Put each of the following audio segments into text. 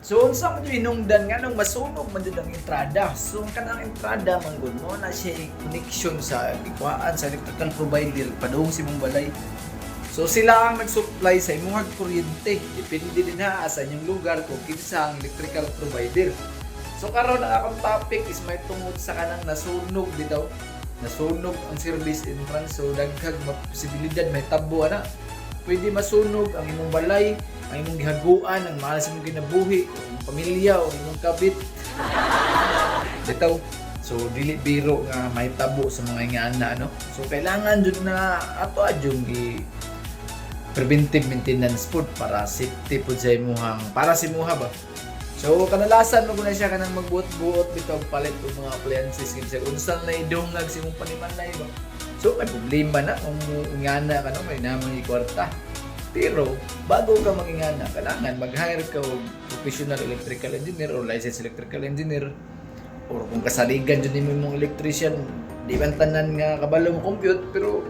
So unsa man yung hinungdan nga nung masunog man jud ang entrada. So kanang entrada man gud mo na siya connection sa ikuhaan sa electrical provider padung si mong balay. So sila ang nag-supply sa imong kuryente. Depende din ha sa inyong lugar kung kinsa ang electrical provider. So karon ang akong topic is may tungod sa kanang nasunog bitaw. Nasunog ang service entrance, so daghang posibilidad may tabo ana. Pwede masunog ang imong balay, ang imong gihaguan, ang mahal sa imong kinabuhi, o imong pamilya o imong kabit. Bitaw. So dili biro nga may tabo sa mga ingana no. So kailangan jud na ato adjong gi preventive maintenance food para safety pud sa imong para sa imuha ba. So kanalasan mo na siya kanang magbuot-buot bitaw palit og mga appliances kinsa unsang na idungag sa imong panimalay ba. So may problema na kung ingana ka no may namang ikwarta. Pero bago ka magingana kailangan mag-hire ka og professional electrical engineer or licensed electrical engineer or kung kasaligan jud nimo imong electrician di man tanan nga kabalo mo compute pero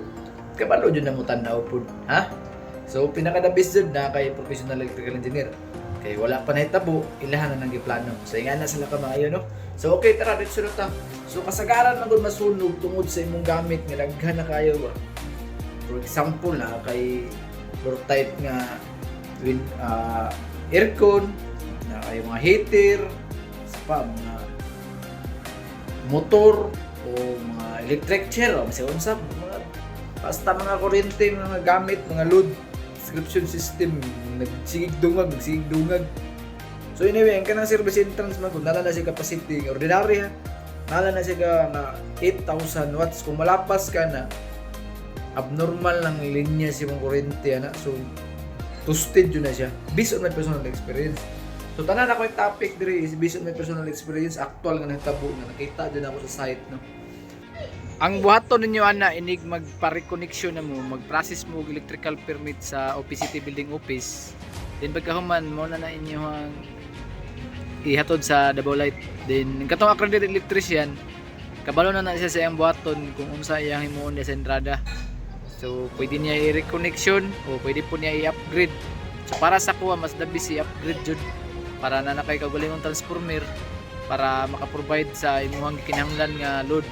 kabalo jud na mo tan-aw pud ha. So pinaka the best jud na kay professional electrical engineer. Kay wala pa nahitabo, ilahan na nang giplano. So ingana sila ka maayo no. So okay tara dito sunod ta. So kasagaran man gud masunog tungod sa imong gamit nga daghan na kayo ba. For example na kay floor type nga with aircon, na kay mga heater, sa pa mga motor o mga electric chair o kasi unsa mga basta mga kuryente, mga gamit, mga load subscription system nagsigig dungag. So anyway, ang kanang service entrance man kung nala na siya capacity ordinary ha. Nala na siya na 8,000 watts kung malapas ka na abnormal lang linya si mong kuryente na. So toasted yun na siya based on my personal experience. So tanan ako yung topic diri is based on my personal experience, actual nga nagtabo na nakita din ako sa site no. Ang buhaton ninyo ana inig magpa-reconnection na mo, mag-process mo og electrical permit sa OPCT building office. Then pagkahuman mo na inyo ang ihatod sa Davao Light. Then katong accredited electrician, kabalo na siya sa iyang buhaton kung unsa iyang himuon sa entrada. So pwede niya i-reconnection o pwede po niya i-upgrade. So para sa kuha mas dabi si upgrade jud para na nakay kaugalingong transformer para maka-provide sa imong kinahanglan nga load.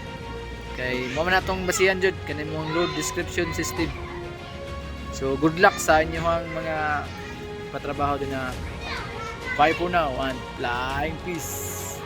Kay mo man natong basihan jud kanang imong load description system. So good luck sa inyong mga patrabaho din na bye for now and flying peace.